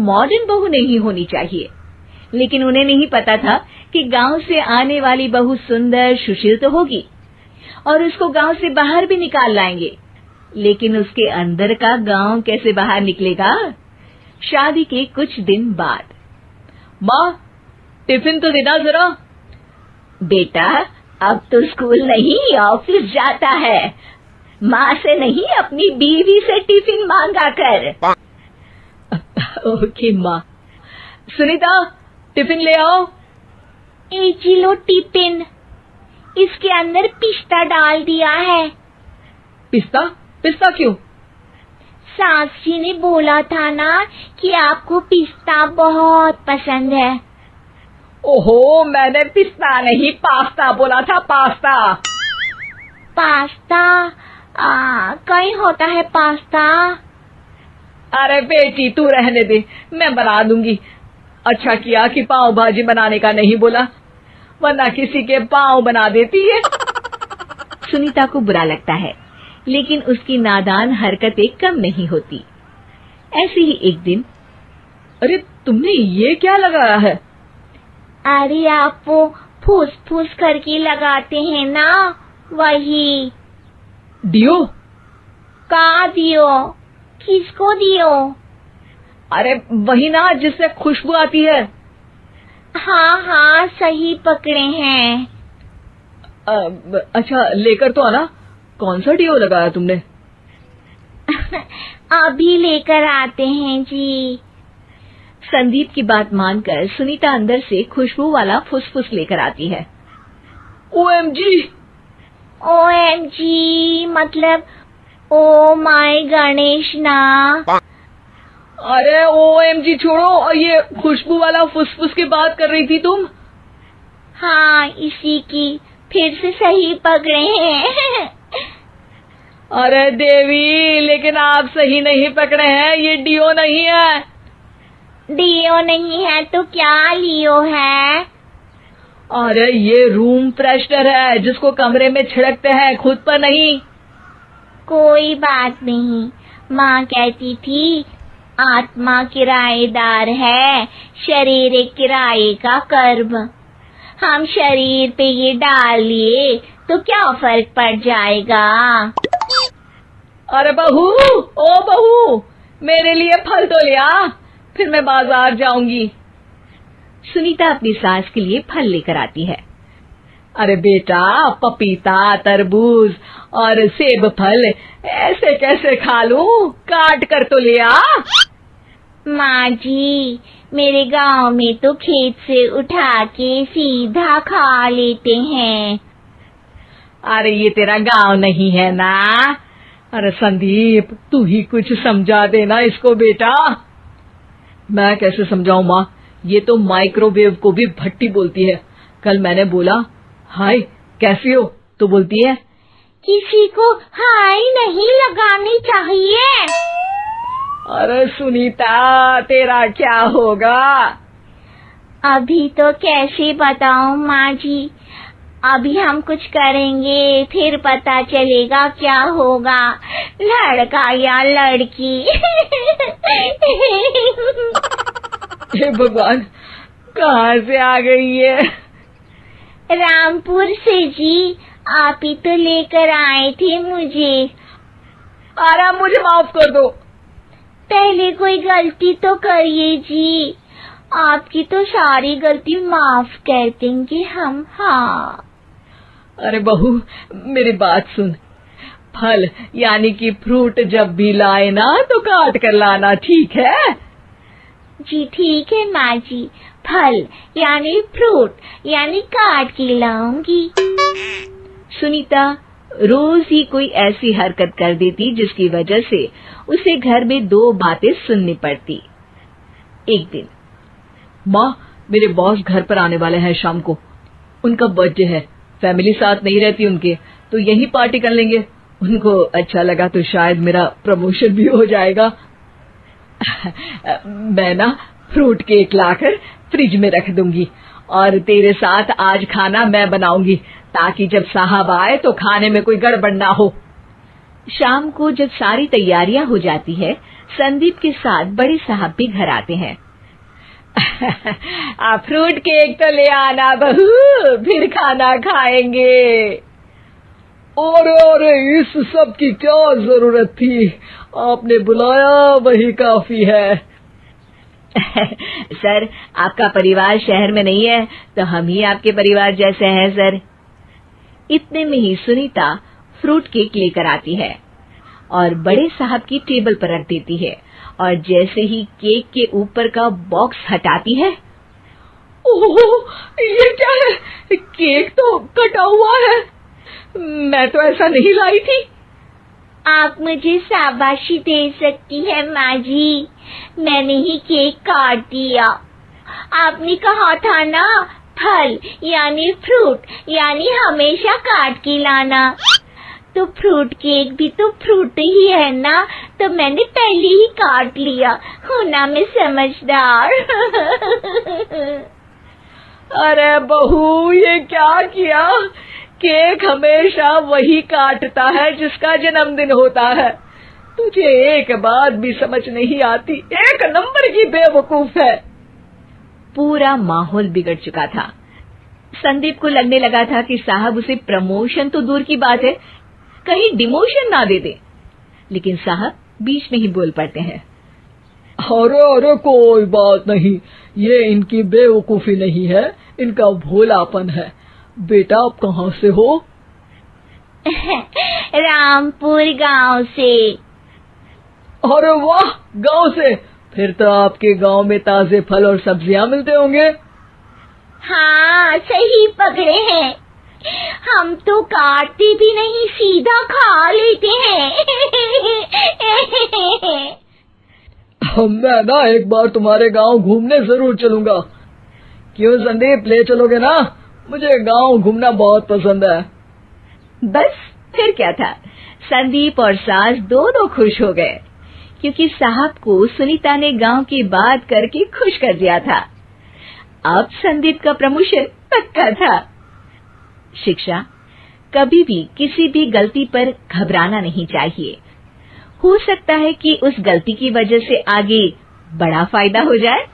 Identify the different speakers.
Speaker 1: Modern बहू नहीं होनी चाहिए। लेकिन उन्हें नहीं पता था कि गांव से आने वाली बहू सुंदर सुशील तो होगी और उसको गांव से बाहर भी निकाल लाएंगे, लेकिन उसके अंदर का गांव कैसे बाहर निकलेगा? शादी के कुछ दिन बाद,
Speaker 2: माँ, टिफिन तो देना जरा।
Speaker 1: बेटा, अब तो स्कूल नहीं ऑफिस जाता है, माँ से नहीं अपनी बीवी से टिफिन मांगा कर।
Speaker 2: ओके माँ। सुनीता, टिफिन ले आओ।
Speaker 3: जी लो टिफिन, इसके अंदर पिस्ता डाल दिया है।
Speaker 2: पिस्ता? पिस्ता क्यों?
Speaker 3: सास जी ने बोला था ना कि आपको पिस्ता बहुत पसंद है।
Speaker 2: ओहो, मैंने पिस्ता नहीं पास्ता बोला था, पास्ता।
Speaker 3: पास्ता? कहीं होता है पास्ता?
Speaker 2: अरे बेटी, तू रहने दे, मैं बना दूंगी। अच्छा किया कि पाव भाजी बनाने का नहीं बोला, वरना किसी के पाव बना देती है।
Speaker 1: सुनीता को बुरा लगता है, लेकिन उसकी नादान हरकतें कम नहीं होती। ऐसे ही एक दिन,
Speaker 2: अरे तुमने ये क्या लगाया है?
Speaker 3: अरे आप वो फूस फूस करके लगाते हैं ना, वही।
Speaker 2: डियो?
Speaker 3: का दियो? किसको दियो?
Speaker 2: अरे वही ना, जिससे खुशबू आती है।
Speaker 3: हाँ हाँ, सही पकड़े हैं।
Speaker 2: अच्छा, लेकर तो आना। कौन सा डियो लगाया तुमने?
Speaker 3: अभी लेकर आते हैं जी।
Speaker 1: संदीप की बात मानकर सुनीता अंदर से खुशबू वाला फुसफुस लेकर आती है।
Speaker 2: ओएमजी!
Speaker 3: ओएमजी मतलब ओ माय गणेश ना।
Speaker 2: अरे ओएमजी छोड़ो, और ये खुशबू वाला फुसफुस की बात कर रही थी तुम?
Speaker 3: हाँ, इसी की। फिर से सही पकड़े हैं।
Speaker 2: अरे देवी, लेकिन आप सही नहीं पकड़े हैं, ये डियो नहीं है।
Speaker 3: डियो नहीं है तो क्या लियो है?
Speaker 2: अरे ये रूम फ्रेशनर है, जिसको कमरे में छिड़कते हैं, खुद पर नहीं।
Speaker 3: कोई बात नहीं, माँ कहती थी आत्मा किराएदार है, शरीर एक किराए का कर्म। हम शरीर पे ये डाल लिए तो क्या फर्क पड़ जाएगा?
Speaker 2: अरे बहू, ओ बहू, मेरे लिए फल तो ले आ, फिर मैं बाजार जाऊंगी।
Speaker 1: सुनीता अपनी सास के लिए फल लेकर आती है।
Speaker 2: अरे बेटा, पपीता, तरबूज और सेब फल ऐसे कैसे खा लूं? काट कर तो ले आ।
Speaker 3: माँ जी, मेरे गांव में तो खेत से उठा के सीधा खा लेते हैं।
Speaker 2: अरे ये तेरा गांव नहीं है ना। अरे संदीप, तू ही कुछ समझा देना इसको बेटा। मैं कैसे समझाऊं माँ, ये तो माइक्रोवेव को भी भट्टी बोलती है। कल मैंने बोला हाय कैसी हो, तो बोलती है
Speaker 3: किसी को हाय नहीं लगानी चाहिए।
Speaker 2: अरे सुनीता, तेरा क्या होगा?
Speaker 3: अभी तो कैसे बताऊं माँ जी, अभी हम कुछ करेंगे फिर पता चलेगा क्या होगा, लड़का या लड़की।
Speaker 2: हे भगवान, कहाँ से आ गई है?
Speaker 3: रामपुर से जी, आप ही तो लेकर आए थे मुझे।
Speaker 2: अरे मुझे माफ कर दो।
Speaker 3: पहले कोई गलती तो करिए जी, आपकी तो सारी गलती माफ कर देंगे हम। हाँ।
Speaker 2: अरे बहू, मेरी बात सुन। फल यानी कि फ्रूट जब भी लाए ना तो काट कर लाना, ठीक है?
Speaker 3: जी ठीक है माँ जी, फल यानी फ्रूट यानी काट के लाऊंगी।
Speaker 1: सुनीता रोज ही कोई ऐसी हरकत कर देती जिसकी वजह से उसे घर में दो बातें सुननी पड़ती। एक दिन,
Speaker 2: माँ, मेरे बॉस घर पर आने वाले हैं शाम को। उनका बर्थडे है, फैमिली साथ नहीं रहती उनके, तो यही पार्टी कर लेंगे। उनको अच्छा लगा तो शायद मेरा प्रमोशन भी हो जाएगा। मैं ना फ्रूट केक लाकर फ्रिज में रख दूंगी और तेरे साथ आज खाना मैं बनाऊंगी, ताकि जब साहब आए तो खाने में कोई गड़बड़ ना हो।
Speaker 1: शाम को जब सारी तैयारियां हो जाती है, संदीप के साथ बड़े साहब भी घर आते हैं।
Speaker 2: आप फ्रूट केक तो ले आना बहू, फिर खाना खाएंगे।
Speaker 4: अरे इस सब की क्या जरूरत थी, आपने बुलाया वही काफी है।
Speaker 1: सर, आपका परिवार शहर में नहीं है तो हम ही आपके परिवार जैसे हैं सर। इतने में ही सुनीता फ्रूट केक लेकर आती है और बड़े साहब की टेबल पर रख देती है, और जैसे ही केक के ऊपर का बॉक्स हटाती है,
Speaker 2: ओह, ये क्या है? केक तो कटा हुआ है, मैं तो ऐसा नहीं लाई थी।
Speaker 3: आप मुझे शाबाशी दे सकती है माँ जी, मैंने ही केक काट दिया। आपने कहा था ना, फल यानी फ्रूट यानी हमेशा काट के लाना, तो फ्रूट केक भी तो फ्रूट ही है ना, तो मैंने पहले ही काट लिया। होना मैं समझदार।
Speaker 2: अरे बहू, ये क्या किया? केक हमेशा वही काटता है जिसका जन्मदिन होता है। तुझे एक बात भी समझ नहीं आती, एक नंबर की बेवकूफ है।
Speaker 1: पूरा माहौल बिगड़ चुका था। संदीप को लगने लगा था कि साहब उसे प्रमोशन तो दूर की बात है, कहीं डिमोशन ना दे दे, लेकिन साहब बीच में ही बोल पड़ते हैं।
Speaker 4: अरे कोई बात नहीं, ये इनकी बेवकूफी नहीं है, इनका भोलापन है। बेटा आप कहाँ से हो?
Speaker 3: रामपुर गांव से।
Speaker 4: अरे वाह, गांव से, फिर तो आपके गांव में ताजे फल और सब्जियां मिलते होंगे।
Speaker 3: हाँ, सही पकड़े हैं, हम तो काटते भी नहीं, सीधा खा लेते हैं।
Speaker 4: मैं ना एक बार तुम्हारे गांव घूमने जरूर चलूंगा। क्यों संदीप, ले चलोगे ना? मुझे गांव घूमना बहुत पसंद है।
Speaker 1: बस फिर क्या था, संदीप और सास दोनों खुश हो गए, क्योंकि साहब को सुनीता ने गांव की बात करके खुश कर दिया था। अब संदीप का प्रमोशन पक्का था। शिक्षा, कभी भी किसी भी गलती पर घबराना नहीं चाहिए। हो सकता है कि उस गलती की वजह से आगे बड़ा फायदा हो जाए।